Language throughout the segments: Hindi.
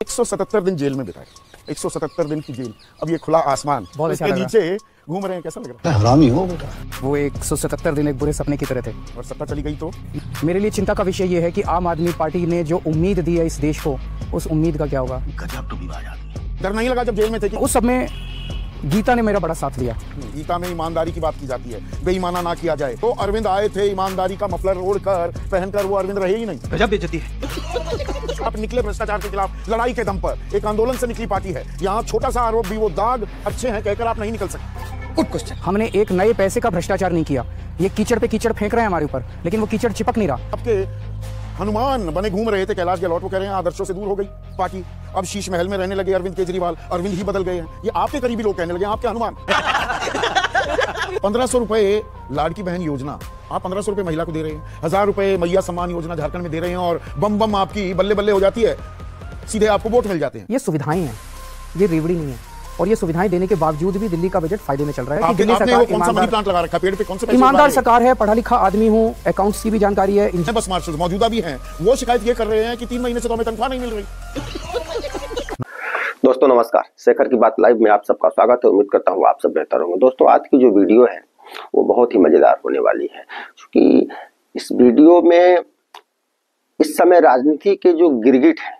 177 दिन जेल में बिताए, 177 दिन की जेल। अब ये खुला आसमान, इसके नीचे घूम रहे हैं, कैसा लग रहा है? हरामी हो बेटा। वो 177 दिन एक बुरे सपने की तरह थे और सत्ता चली गई तो मेरे लिए चिंता का विषय ये है कि आम आदमी पार्टी ने जो उम्मीद दी है इस देश को, उस उम्मीद का क्या होगा। गजब टुकड़ीबाज आदमी। डर नहीं लगा जब जेल में थे कि उस सब में गीता ने मेरा बड़ा साथ दिया। गीता में ईमानदारी की बात की जाती है, बेईमाना ना किया जाए। तो अरविंद आए थे ईमानदारी का मफलर ओढ़कर, पहनकर, वो अरविंद रहे ही नहीं। गजब बेइज्जती है। आप निकले भ्रष्टाचार के खिलाफ लड़ाई के दम पर, एक आंदोलन से निकली पार्टी है। यहाँ छोटा सा आरोप भी, वो दाग अच्छे हैं कहकर आप नहीं निकल सकते। हमने एक नए पैसे का भ्रष्टाचार नहीं किया। ये कीचड़ पे कीचड़ फेंक रहे हैं हमारे ऊपर, लेकिन वो कीचड़ चिपक नहीं रहा। आपके हनुमान बने घूम रहे थे कैलाश गहलोत, वो कह रहे हैं आदर्शों से दूर हो गई पार्टी। अब शीश महल में रहने लगे अरविंद केजरीवाल, अरविंद ही बदल गए हैं। ये आपके करीबी लोग कहने लगे आपके हनुमान। 1500 रुपए लाड़की बहन योजना, आप 1500 रुपए महिला को दे रहे हैं। 1000 रुपए मैया सम्मान योजना झारखंड में दे रहे हैं, और बम बम आपकी बल्ले बल्ले हो जाती है, सीधे आपको वोट मिल जाते हैं। ये सुविधाएं हैं, ये रेवड़ी नहीं है। और ये सुविधाएं देने के बावजूद भी दिल्ली का बजट फायदे में चल रहा है। दिल्ली सरकार कौन सा मनी प्लांट लगा रखा है पेड़ पे? कौन से ईमानदार सरकार है, पढ़ा लिखा आदमी हूँ, अकाउंट्स की भी जानकारी है। बस मार्शल मौजूदा भी हैं, वो शिकायत ये कर रहे हैं कि 3 महीने से तो हमें तनख्वाह नहीं मिल रही। दोस्तों नमस्कार, शेखर की बात लाइव में आप सबका स्वागत है। उम्मीद करता हूँ आप सब बेहतर होंगे। दोस्तों आज की जो वीडियो है वो बहुत ही मजेदार होने वाली है, क्योंकि इस वीडियो में इस समय राजनीति के जो गिरगिट है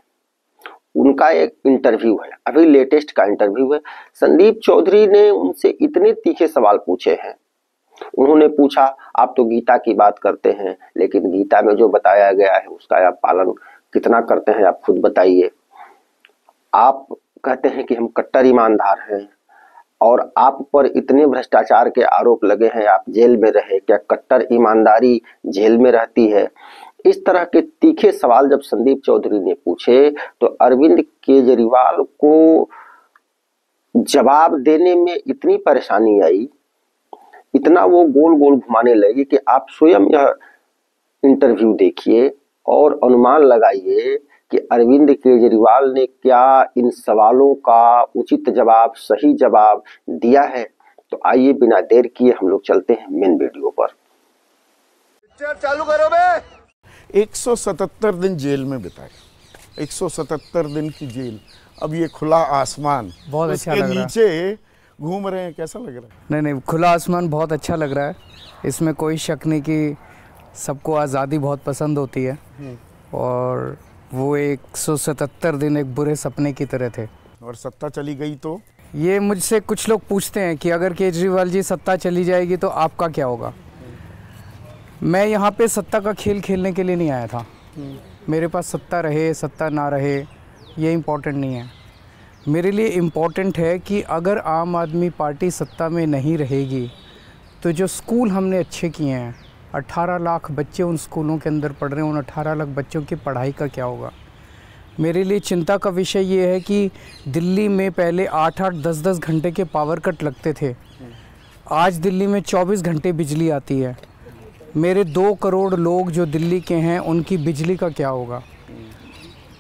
उनका एक इंटरव्यू है, अभी लेटेस्ट का इंटरव्यू है। संदीप चौधरी ने उनसे इतने तीखे सवाल पूछे हैं। उन्होंने पूछा, आप तो गीता की बात करते हैं, लेकिन गीता में जो बताया गया है उसका आप पालन कितना करते हैं, आप खुद बताइए। आप कहते हैं कि हम कट्टर ईमानदार हैं, और आप पर इतने भ्रष्टाचार के आरोप लगे हैं, आप जेल में रहे, क्या कट्टर ईमानदारी जेल में रहती है? इस तरह के तीखे सवाल जब संदीप चौधरी ने पूछे तो अरविंद केजरीवाल को जवाब देने में इतनी परेशानी आई, इतना वो गोल गोल घुमाने लगे कि आप स्वयं यह इंटरव्यू देखिए और अनुमान लगाइए कि अरविंद केजरीवाल ने क्या इन सवालों का उचित जवाब, सही जवाब दिया है। तो आइए बिना देर किए हम लोग चलते हैं मेन वीडियो पर। चालू करो बे। 177 दिन जेल में बिताए, 177 दिन की जेल। अब ये खुला आसमान, बहुत अच्छा लग रहा है। नीचे घूम रहे हैं, कैसा लग रहा है? नहीं, खुला आसमान बहुत अच्छा लग रहा है। इसमें कोई शक नहीं कि सबको आज़ादी बहुत पसंद होती है, और वो 177 दिन एक बुरे सपने की तरह थे। और सत्ता चली गई तो ये मुझसे कुछ लोग पूछते हैं कि अगर केजरीवाल जी सत्ता चली जाएगी तो आपका क्या होगा। मैं यहाँ पे सत्ता का खेल खेलने के लिए नहीं आया था। मेरे पास सत्ता रहे सत्ता ना रहे ये इम्पोर्टेंट नहीं है। मेरे लिए इम्पोर्टेंट है कि अगर आम आदमी पार्टी सत्ता में नहीं रहेगी तो जो स्कूल हमने अच्छे किए हैं, 18 लाख बच्चे उन स्कूलों के अंदर पढ़ रहे हैं, उन 18 लाख बच्चों की पढ़ाई का क्या होगा। मेरे लिए चिंता का विषय ये है कि दिल्ली में पहले 8-8, 10-10 घंटे के पावर कट लगते थे, आज दिल्ली में 24 घंटे बिजली आती है। मेरे 2 करोड़ लोग जो दिल्ली के हैं उनकी बिजली का क्या होगा।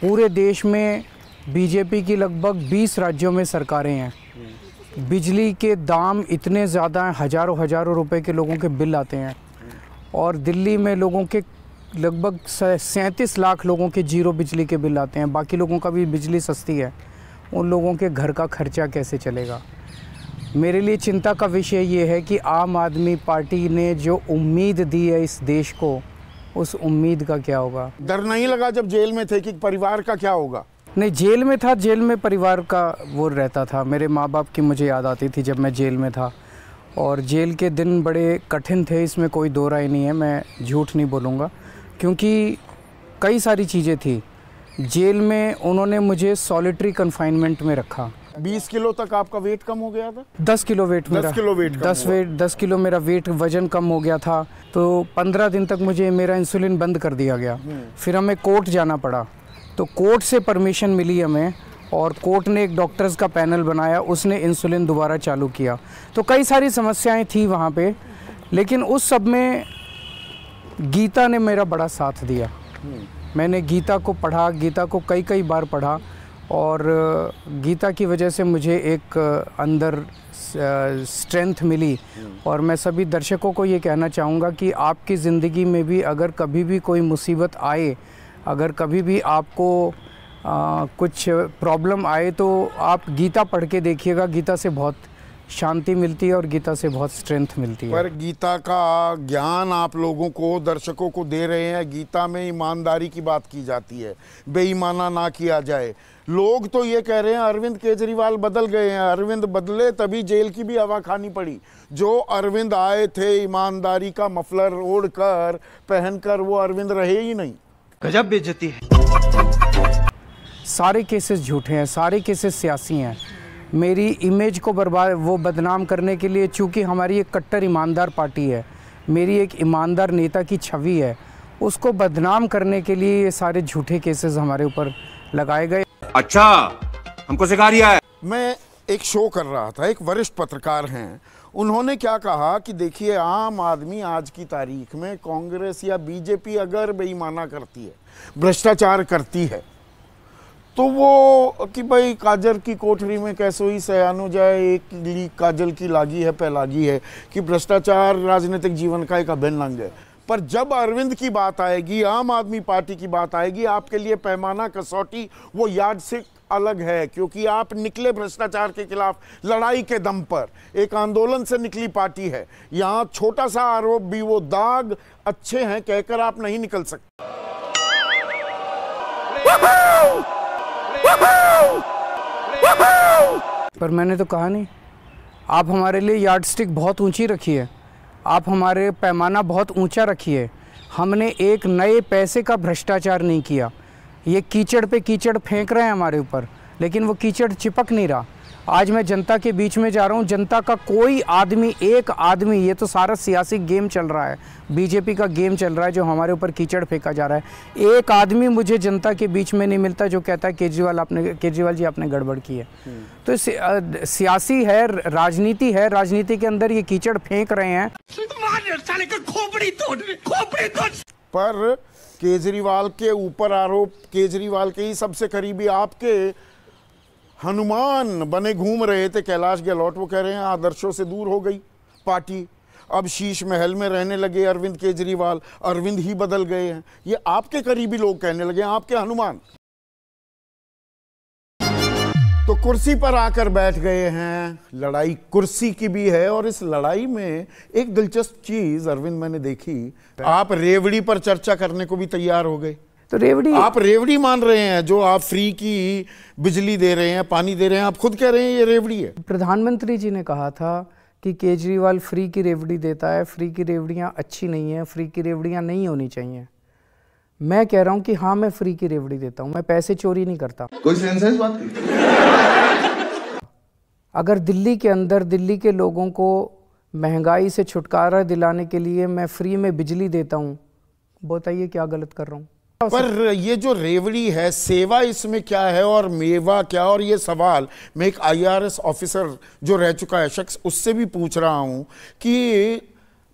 पूरे देश में बीजेपी की लगभग 20 राज्यों में सरकारें हैं। बिजली के दाम इतने ज़्यादा हैं, हज़ारों रुपए के लोगों के बिल आते हैं, और दिल्ली में लोगों के लगभग 37 लाख लोगों के जीरो बिजली के बिल आते हैं। बाकी लोगों का भी बिजली सस्ती है, उन लोगों के घर का खर्चा कैसे चलेगा। मेरे लिए चिंता का विषय ये है कि आम आदमी पार्टी ने जो उम्मीद दी है इस देश को, उस उम्मीद का क्या होगा। डर नहीं लगा जब जेल में थे कि परिवार का क्या होगा? नहीं, जेल में था, जेल में परिवार का वो रहता था। मेरे माँ बाप की मुझे याद आती थी जब मैं जेल में था, और जेल के दिन बड़े कठिन थे, इसमें कोई दो राय नहीं है, मैं झूठ नहीं बोलूँगा, क्योंकि कई सारी चीज़ें थी। जेल में उन्होंने मुझे सॉलिटरी कन्फाइनमेंट में रखा। 20 किलो तक आपका वेट कम हो गया था? 10 किलो वेट मेरा, 10 किलो मेरा वेट वजन कम हो गया था। तो 15 दिन तक मुझे मेरा इंसुलिन बंद कर दिया गया। फिर हमें कोर्ट जाना पड़ा, तो कोर्ट से परमिशन मिली हमें, और कोर्ट ने एक डॉक्टर्स का पैनल बनाया, उसने इंसुलिन दोबारा चालू किया। तो कई सारी समस्याएं थी वहाँ पे, लेकिन उस सब में गीता ने मेरा बड़ा साथ दिया। मैंने गीता को पढ़ा, गीता को कई बार पढ़ा, और गीता की वजह से मुझे एक अंदर स्ट्रेंथ मिली। और मैं सभी दर्शकों को ये कहना चाहूँगा कि आपकी ज़िंदगी में भी अगर कभी भी कोई मुसीबत आए, अगर कभी भी आपको कुछ प्रॉब्लम आए तो आप गीता पढ़ के देखिएगा, गीता से बहुत शांति मिलती है और गीता से बहुत स्ट्रेंथ मिलती है। पर गीता का ज्ञान आप लोगों को, दर्शकों को दे रहे हैं। गीता में ईमानदारी की बात की जाती है, बेईमाना ना किया जाए। लोग तो ये कह रहे हैं अरविंद केजरीवाल बदल गए हैं। अरविंद बदले तभी जेल की भी हवा खानी पड़ी। जो अरविंद आए थे ईमानदारी का मफलर ओढ़कर पहनकर, वो अरविंद रहे ही नहीं। गजब बेइज्जती है। सारे केसेस झूठे हैं, सारे केसेस सियासी हैं। मेरी इमेज को बदनाम करने के लिए, चूँकि हमारी एक कट्टर ईमानदार पार्टी है, मेरी एक ईमानदार नेता की छवि है, उसको बदनाम करने के लिए ये सारे झूठे केसेस हमारे ऊपर लगाए गए। अच्छा, हमको सिखा रिया है। मैं एक शो कर रहा था, एक वरिष्ठ पत्रकार हैं, उन्होंने क्या कहा कि देखिए आम आदमी आज की तारीख में कांग्रेस या बीजेपी अगर बेईमाना करती है, भ्रष्टाचार करती है, तो वो कि भाई काजर की कोठरी में कैसे ही सयानो जाए, एक लीक काजल की लागी है पैलागी है, कि भ्रष्टाचार राजनीतिक जीवन का एक अभिन्न अंग है। पर जब अरविंद की बात आएगी, आम आदमी पार्टी की बात आएगी, आपके लिए पैमाना, कसौटी, वो यार्डस्टिक अलग है। क्योंकि आप निकले भ्रष्टाचार के खिलाफ लड़ाई के दम पर, एक आंदोलन से निकली पार्टी है। यहाँ छोटा सा आरोप भी, वो दाग अच्छे हैं कहकर आप नहीं निकल सकते। पर मैंने तो कहा नहीं, आप हमारे लिए यार्डस्टिक बहुत ऊंची रखी है, आप हमारे पैमाना बहुत ऊंचा रखिए। हमने एक नए पैसे का भ्रष्टाचार नहीं किया। ये कीचड़ पे कीचड़ फेंक रहे हैं हमारे ऊपर, लेकिन वो कीचड़ चिपक नहीं रहा। आज मैं जनता के बीच में जा रहा हूँ, जनता का कोई आदमी, एक आदमी, ये तो सारा सियासी गेम चल रहा है, बीजेपी का गेम चल रहा है जो हमारे ऊपर कीचड़ फेंका जा रहा है। एक आदमी मुझे जनता के बीच में नहीं मिलता जो कहता है केजरीवाल जी आपने गड़बड़ की है। तो सियासी है, राजनीति है, राजनीति के अंदर ये कीचड़ फेंक रहे हैं। पर केजरीवाल के ऊपर आरोप, केजरीवाल के ही सबसे करीबी आपके हनुमान बने घूम रहे थे कैलाश गहलोत, वो कह रहे हैं आदर्शों से दूर हो गई पार्टी, अब शीश महल में रहने लगे अरविंद केजरीवाल, अरविंद ही बदल गए हैं। ये आपके करीबी लोग कहने लगे, आपके हनुमान तो कुर्सी पर आकर बैठ गए हैं। लड़ाई कुर्सी की भी है, और इस लड़ाई में एक दिलचस्प चीज अरविंद मैंने देखी, आप रेवड़ी पर चर्चा करने को भी तैयार हो गए। तो रेवड़ी, आप रेवड़ी मान रहे हैं, जो आप फ्री की बिजली दे रहे हैं, पानी दे रहे हैं, आप खुद कह रहे हैं ये रेवड़ी है। प्रधानमंत्री जी ने कहा था कि केजरीवाल फ्री की रेवड़ी देता है, फ्री की रेवड़ियाँ अच्छी नहीं है, फ्री की रेवड़ियाँ नहीं होनी चाहिए। मैं कह रहा हूँ कि हाँ, मैं फ्री की रेवड़ी देता हूँ, मैं पैसे चोरी नहीं करता। कोई सेंस है इस बात की? अगर दिल्ली के अंदर दिल्ली के लोगों को महंगाई से छुटकारा दिलाने के लिए मैं फ्री में बिजली देता हूँ, बताइए क्या गलत कर रहा हूँ? पर ये जो रेवड़ी है, सेवा इसमें क्या है और मेवा क्या? और ये सवाल मैं एक IRS ऑफिसर जो रह चुका है शख्स, उससे भी पूछ रहा हूं कि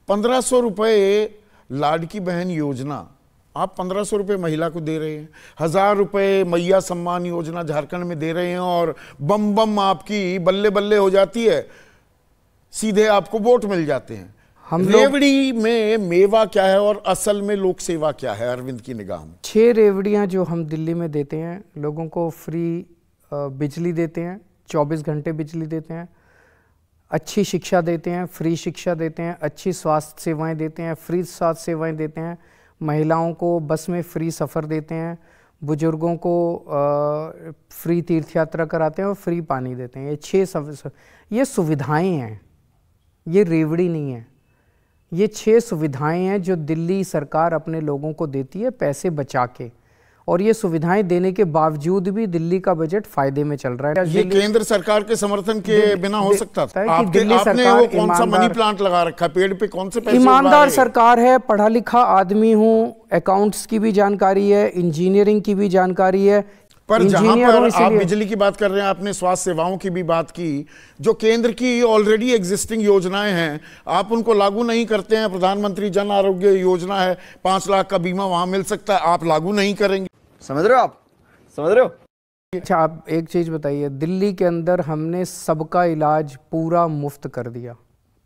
1500 रुपये लाडकी बहन योजना, आप 1500 रुपये महिला को दे रहे हैं, 1000 रुपये मैया सम्मान योजना झारखंड में दे रहे हैं, और बम बम आपकी बल्ले बल्ले हो जाती है, सीधे आपको वोट मिल जाते हैं। रेवड़ी में मेवा क्या है और असल में लोक सेवा क्या है अरविंद की निगाह में? 6 रेवड़ियाँ जो हम दिल्ली में देते हैं, लोगों को फ्री बिजली देते हैं, 24 घंटे बिजली देते हैं, अच्छी शिक्षा देते हैं, फ्री शिक्षा देते हैं, अच्छी स्वास्थ्य सेवाएं देते हैं, फ्री स्वास्थ्य सेवाएं देते हैं, महिलाओं को बस में फ्री सफ़र देते हैं, बुजुर्गों को फ्री तीर्थ यात्रा कराते हैं और फ्री पानी देते हैं। ये सुविधाएं हैं, ये रेवड़ी नहीं है। ये 6 सुविधाएं हैं जो दिल्ली सरकार अपने लोगों को देती है पैसे बचा के, और ये सुविधाएं देने के बावजूद भी दिल्ली का बजट फायदे में चल रहा है। ये केंद्र सरकार के समर्थन के बिना हो सकता था? आपने वो कौन सा मनी प्लांट लगा रखा, पेड़ पे कौन से पैसे? ईमानदार सरकार है, पढ़ा लिखा आदमी हूँ, अकाउंट्स की भी जानकारी है, इंजीनियरिंग की भी जानकारी है। पर जहां पर आप बिजली की बात कर रहे हैं, आपने स्वास्थ्य सेवाओं की भी बात की, जो केंद्र की ऑलरेडी एग्जिस्टिंग योजनाएं हैं, आप उनको लागू नहीं करते हैं। प्रधानमंत्री जन आरोग्य योजना है, 5 लाख का बीमा वहां मिल सकता है, आप लागू नहीं करेंगे। समझ रहे हो आप? समझ रहे हो? अच्छा, आप एक चीज बताइए, दिल्ली के अंदर हमने सबका इलाज पूरा मुफ्त कर दिया।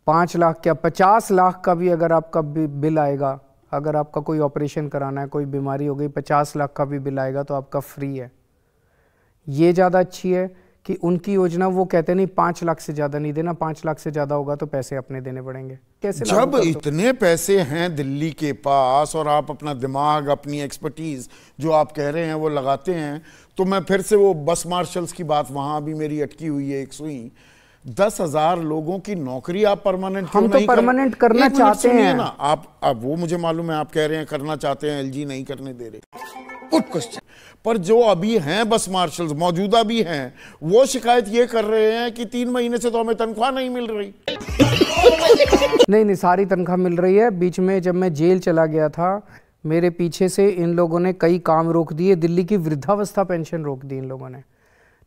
5 लाख क्या, 50 लाख का भी अगर आपका बिल आएगा, अगर आपका कोई ऑपरेशन कराना है, कोई बीमारी हो गई, 50 लाख का भी बिल आएगा तो आपका फ्री है। ये ज़्यादा अच्छी है कि उनकी योजना, वो कहते नहीं 5 लाख से ज़्यादा नहीं देना, 5 लाख से ज़्यादा होगा तो पैसे अपने देने पड़ेंगे। कैसे जब इतने पैसे हैं दिल्ली के पास और आप अपना दिमाग, अपनी एक्सपर्टीज जो आप कह रहे हैं वो लगाते हैं, तो मैं फिर से वो बस मार्शल्स की बात वहां भी मेरी अटकी हुई है एक सुई। 10,000 लोगों की नौकरी आप परमानेंट हम तो परमानेंट करना चाहते हैं ना। आप अब वो मुझे मालूम है आप कह रहे हैं करना चाहते हैं, एलजी नहीं करने दे रहे, पर जो अभी हैं बस मार्शल्स मौजूदा भी हैं, वो शिकायत ये कर रहे हैं कि 3 महीने से तो हमें तनख्वाह नहीं मिल रही। नहीं, सारी तनख्वाह मिल रही है। बीच में जब मैं जेल चला गया था, मेरे पीछे से इन लोगों ने कई काम रोक दिए। दिल्ली की वृद्धावस्था पेंशन रोक दी इन लोगों ने,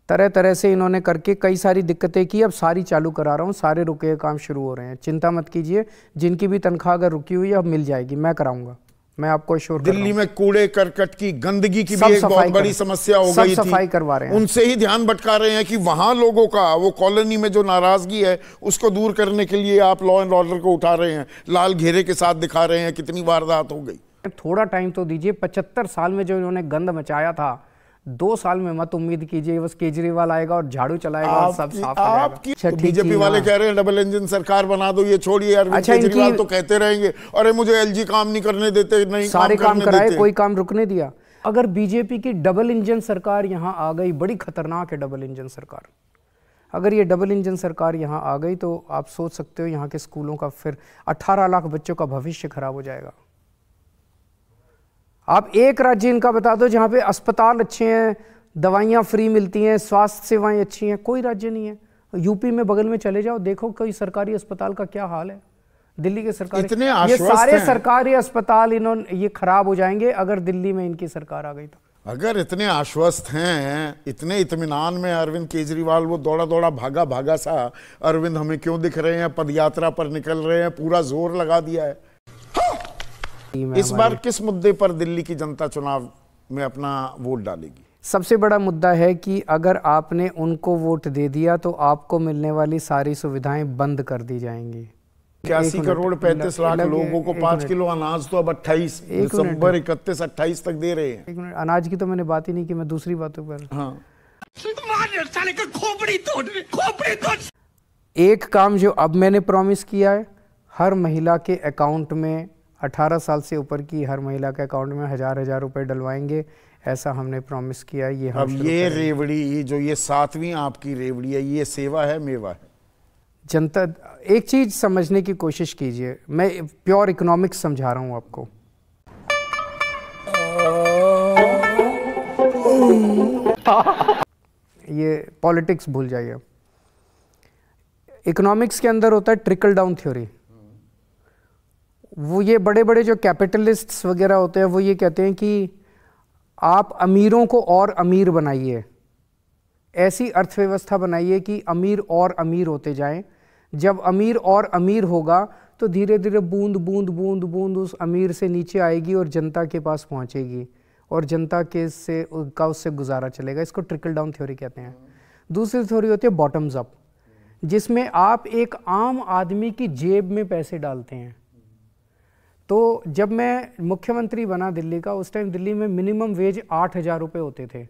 तरह तरह से इन्होंने करके कई सारी दिक्कतें की। अब सारी चालू करा रहा हूँ, सारे रुके हुए काम शुरू हो रहे हैं, चिंता मत कीजिए। जिनकी भी तनख्वाह अगर रुकी हुई है अब मिल जाएगी, मैं कराऊंगा, मैं आपको श्योर। दिल्ली में कूड़े करकट की गंदगी की भी एक बहुत बड़ी समस्या हो गई थी, सफाई करवा रहे हैं। उनसे ही ध्यान भटका रहे हैं कि वहां लोगों का वो कॉलोनी में जो नाराजगी है उसको दूर करने के लिए आप लॉ एंड ऑर्डर को उठा रहे हैं, लाल घेरे के साथ दिखा रहे हैं। कितनी वारदात हो गई। थोड़ा टाइम तो दीजिए। 75 साल में जो इन्होंने गंद मचाया था, 2 साल में मत उम्मीद कीजिए बस केजरीवाल आएगा और झाड़ू चलाएगा और सब साफ आपकी तो बीजेपी वाले कह रहे हैं डबल इंजन सरकार बना दो, ये छोड़िए। अरविंद केजरीवाल तो कहते रहेंगे अरे मुझे एलजी काम नहीं करने देते, नहीं सारे काम कराए, कोई काम रुकने दिया। अगर बीजेपी की डबल इंजन सरकार यहाँ आ गई, बड़ी खतरनाक है डबल इंजन सरकार। अगर ये डबल इंजन सरकार यहाँ आ गई तो आप सोच सकते हो यहाँ के स्कूलों का फिर 18 लाख बच्चों का भविष्य खराब हो जाएगा। आप एक राज्य इनका बता दो जहाँ पे अस्पताल अच्छे हैं, दवाइयाँ फ्री मिलती हैं, स्वास्थ्य सेवाएं अच्छी हैं, कोई राज्य नहीं है। यूपी में बगल में चले जाओ, देखो कोई सरकारी अस्पताल का क्या हाल है। दिल्ली के सरकारी ये सारे सरकारी अस्पताल इन्होंने ये खराब हो जाएंगे अगर दिल्ली में इनकी सरकार आ गई तो। अगर इतने आश्वस्त हैं, इतने इत्मीनान में अरविंद केजरीवाल, वो दौड़ा दौड़ा भागा भागा सा अरविंद हमें क्यों दिख रहे हैं, पदयात्रा पर निकल रहे हैं, पूरा जोर लगा दिया है। इस बार किस मुद्दे पर दिल्ली की जनता चुनाव में अपना वोट डालेगी? सबसे बड़ा मुद्दा है कि अगर आपने उनको वोट दे दिया तो आपको मिलने वाली सारी सुविधाएं बंद कर दी जाएंगी। 81 करोड़ 35 लाख लोगों को 5 किलो अनाज तो अब 28 दिसंबर 31-28 तक दे रहे हैं। एक मिनट, अनाज की तो मैंने बात ही नहीं की, मैं दूसरी बातों पर। हाँ, एक काम जो अब मैंने प्रॉमिस किया है, हर महिला के अकाउंट में 18 साल से ऊपर की हर महिला के अकाउंट में 1000 रुपए डलवाएंगे, ऐसा हमने प्रॉमिस किया। ये हम अब ये रेवड़ी जो ये 7वीं आपकी रेवड़ी है, ये सेवा है मेवा है? जनता एक चीज समझने की कोशिश कीजिए, मैं प्योर इकोनॉमिक्स समझा रहा हूं आपको। ये पॉलिटिक्स भूल जाइए। इकोनॉमिक्स के अंदर होता है ट्रिकल डाउन थ्योरी। वो ये बड़े बड़े जो कैपिटलिस्ट्स वगैरह होते हैं वो ये कहते हैं कि आप अमीरों को और अमीर बनाइए, ऐसी अर्थव्यवस्था बनाइए कि अमीर और अमीर होते जाएं। जब अमीर और अमीर होगा तो धीरे धीरे बूंद बूंद बूंद बूंद उस अमीर से नीचे आएगी और जनता के पास पहुंचेगी और जनता के से का उससे गुजारा चलेगा। इसको ट्रिकल डाउन थ्योरी कहते हैं। दूसरी थ्योरी होती है बॉटम्स अप, जिसमें आप एक आम आदमी की जेब में पैसे डालते हैं। तो जब मैं मुख्यमंत्री बना दिल्ली का, उस टाइम दिल्ली में मिनिमम वेज 8000 रुपये होते थे।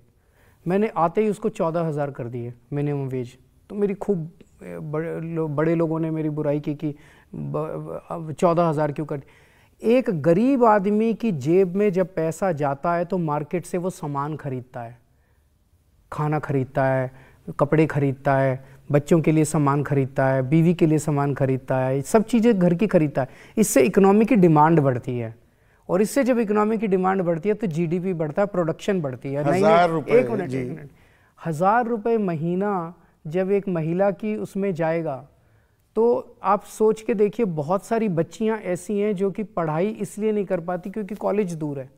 मैंने आते ही उसको 14000 कर दिए मिनिमम वेज। तो मेरी खूब बड़े लोगों ने मेरी बुराई की कि 14000 क्यों कर दी। एक गरीब आदमी की जेब में जब पैसा जाता है तो मार्केट से वो सामान खरीदता है, खाना खरीदता है, कपड़े खरीदता है, बच्चों के लिए सामान खरीदता है, बीवी के लिए सामान खरीदता है, सब चीज़ें घर की खरीदता है। इससे इकोनॉमी की डिमांड बढ़ती है और इससे जब इकोनॉमी की डिमांड बढ़ती है तो जीडीपी बढ़ता है, प्रोडक्शन बढ़ती है। 1000 रुपए, एक मिनट 1000 रुपये महीना जब एक महिला की उसमें जाएगा तो आप सोच के देखिए, बहुत सारी बच्चियां ऐसी हैं जो कि पढ़ाई इसलिए नहीं कर पाती क्योंकि कॉलेज दूर है,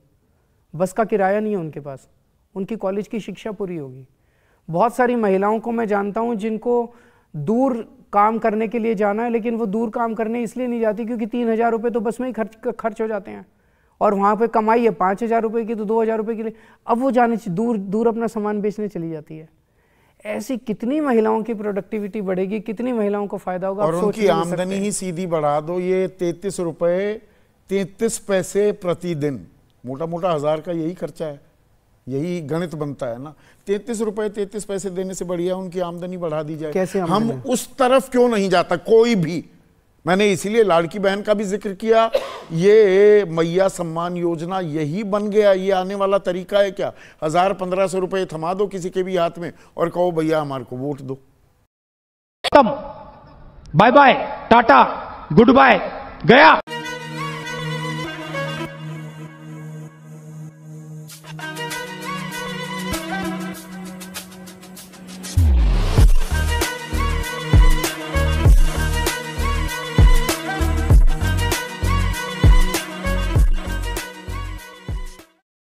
बस का किराया नहीं है उनके पास, उनकी कॉलेज की शिक्षा पूरी होगी। बहुत सारी महिलाओं को मैं जानता हूं जिनको दूर काम करने के लिए जाना है, लेकिन वो दूर काम करने इसलिए नहीं जाती क्योंकि 3000 रुपये तो बस में ही खर्च हो जाते हैं और वहाँ पे कमाई है 5000 रुपये की, तो 2000 रुपये के लिए अब वो जाने दूर दूर अपना सामान बेचने चली जाती है। ऐसी कितनी महिलाओं की प्रोडक्टिविटी बढ़ेगी, कितनी महिलाओं को फायदा होगा। और उनकी आमदनी ही सीधी बढ़ा दो। ये 33 रुपये 33 पैसे प्रतिदिन, मोटा मोटा 1000 का यही खर्चा है। यही गणित बनता है ना। 33 रुपए 33 पैसे देने से बढ़िया उनकी आमदनी बढ़ा दी जाए। कैसे हम उस तरफ क्यों नहीं जाता कोई भी? मैंने इसीलिए लाड़की बहन का भी जिक्र किया। ये मैया सम्मान योजना यही बन गया, ये आने वाला तरीका है क्या? 1000-1500 रुपए थमा दो किसी के भी हाथ में और कहो भैया हमारे को वोट दो। Bye bye tata goodbye गया।